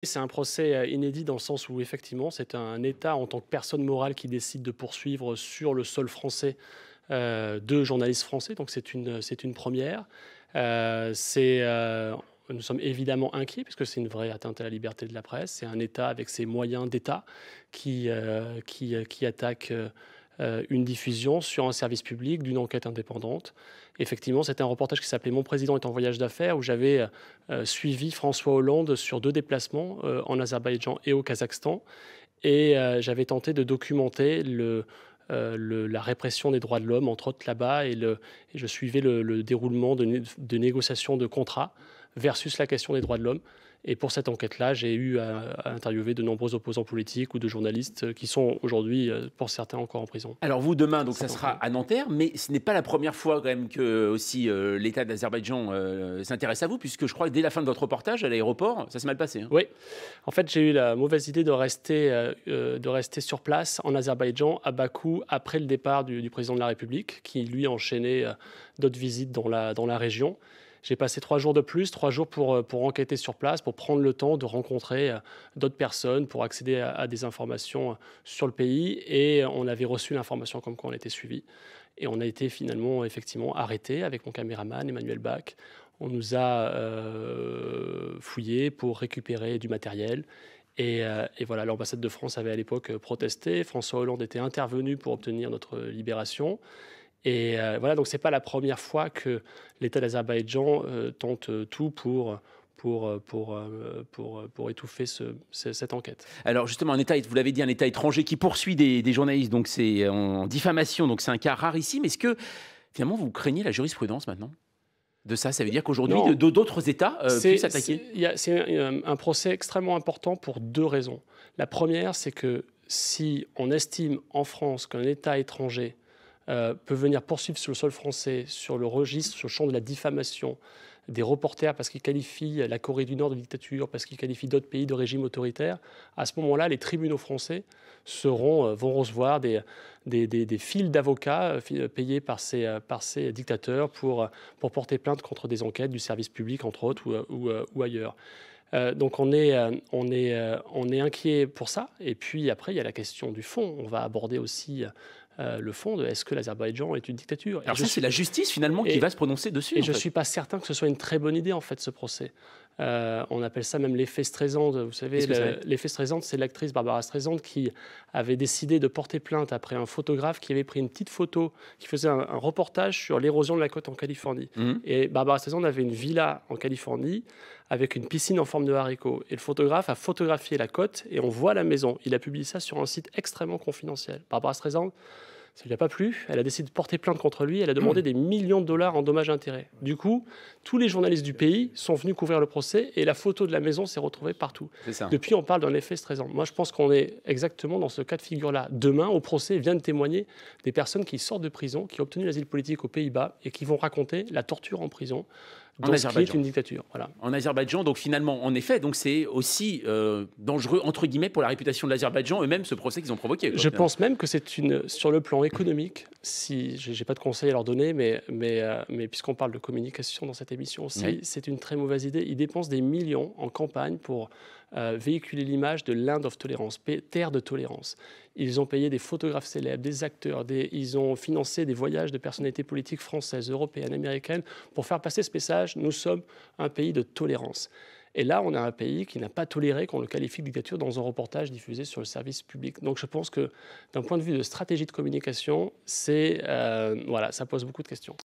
C'est un procès, inédit dans le sens où effectivement, c'est un État en tant que personne morale qui décide de poursuivre sur le sol français, 2 journalistes français, donc c'est une première. Nous sommes évidemment inquiets puisque c'est une vraie atteinte à la liberté de la presse. C'est un État avec ses moyens d'État qui attaque, une diffusion sur un service public d'une enquête indépendante. Effectivement, c'était un reportage qui s'appelait «Mon président est en voyage d'affaires» où j'avais, suivi François Hollande sur 2 déplacements, en Azerbaïdjan et au Kazakhstan et j'avais tenté de documenter la répression des droits de l'homme, entre autres là-bas et je suivais le déroulement de négociations de contrats versus la question des droits de l'homme et pour cette enquête-là, j'ai eu à interviewer de nombreux opposants politiques ou de journalistes, qui sont aujourd'hui, pour certains, encore en prison. Alors vous, demain, donc ça Certains sera faits. à Nanterre, mais ce n'est pas la première fois quand même que aussi l'État d'Azerbaïdjan s'intéresse à vous, puisque je crois que dès la fin de votre reportage à l'aéroport, ça s'est mal passé, hein. Oui, en fait, j'ai eu la mauvaise idée de rester sur place en Azerbaïdjan, à Bakou, après le départ du président de la République, qui lui enchaînait d'autres visites dans la région. J'ai passé 3 jours de plus, 3 jours pour enquêter sur place, pour prendre le temps de rencontrer d'autres personnes, pour accéder à des informations sur le pays. Et on avait reçu l'information comme quoi on était suivi. Et on a été finalement, effectivement, arrêtés avec mon caméraman, Emmanuel Bach. On nous a fouillés pour récupérer du matériel. Et voilà, l'ambassade de France avait à l'époque protesté. François Hollande était intervenu pour obtenir notre libération. Et voilà, donc c'est pas la première fois que l'État d'Azerbaïdjan tente tout pour étouffer cette enquête. Alors justement, un État, vous l'avez dit, un État étranger qui poursuit des journalistes, donc c'est en diffamation, donc c'est un cas rarissime. Est-ce que finalement vous craignez la jurisprudence maintenant de ça? Ça veut dire qu'aujourd'hui Non, d'autres États puissent attaquer? c'est un procès extrêmement important pour 2 raisons. La première, c'est que si on estime en France qu'un État étranger peut venir poursuivre sur le sol français, sur le registre, sur le champ de la diffamation, des reporters parce qu'ils qualifient la Corée du Nord de dictature, parce qu'ils qualifient d'autres pays de régime autoritaire, à ce moment-là, les tribunaux français vont recevoir des files d'avocats payés par ces dictateurs pour porter plainte contre des enquêtes du service public, entre autres, ou ailleurs. Donc on est inquiet pour ça. Et puis après, il y a la question du fond. On va aborder aussi le fond de est-ce que l'Azerbaïdjan est une dictature. Alors ça, c'est la justice finalement qui et, va se prononcer dessus. et En je ne fait. suis pas certain que ce soit une très bonne idée, en fait, ce procès. On appelle ça même l'effet Streisand. Vous savez, Qu'est-ce que c'est? l'effet Streisand, c'est l'actrice Barbara Streisand qui avait décidé de porter plainte après un photographe qui avait pris une petite photo, qui faisait un reportage sur l'érosion de la côte en Californie. Mhm. Et Barbara Streisand avait une villa en Californie avec une piscine en forme de haricot. Et le photographe a photographié la côte et on voit la maison. Il a publié ça sur un site extrêmement confidentiel. Barbara Streisand, ça ne lui a pas plu, elle a décidé de porter plainte contre lui, elle a demandé des millions de dollars en dommages et intérêts. Du coup, tous les journalistes du pays sont venus couvrir le procès et la photo de la maison s'est retrouvée partout. C'est ça. Depuis, on parle d'un effet stressant. Moi, je pense qu'on est exactement dans ce cas de figure-là. Demain, au procès, viennent témoigner des personnes qui sortent de prison, qui ont obtenu l'asile politique aux Pays-Bas et qui vont raconter la torture en prison En dans ce qui est Azerbaïdjan. une dictature. Voilà. En Azerbaïdjan, donc finalement, en effet, donc c'est aussi dangereux entre guillemets pour la réputation de l'Azerbaïdjan eux-mêmes ce procès qu'ils ont provoqué. Quoi, Je finalement. pense même que sur le plan économique, si j'ai pas de conseils à leur donner, mais puisqu'on parle de communication dans cette émission aussi, Oui. c'est une très mauvaise idée. Ils dépensent des millions en campagne pour véhiculer l'image de Land of Tolerance, terre de tolérance. Ils ont payé des photographes célèbres, des acteurs, ils ont financé des voyages de personnalités politiques françaises, européennes, américaines, pour faire passer ce message, nous sommes un pays de tolérance. Et là, on a un pays qui n'a pas toléré qu'on le qualifie de dictature dans un reportage diffusé sur le service public. Donc je pense que d'un point de vue de stratégie de communication, voilà, ça pose beaucoup de questions.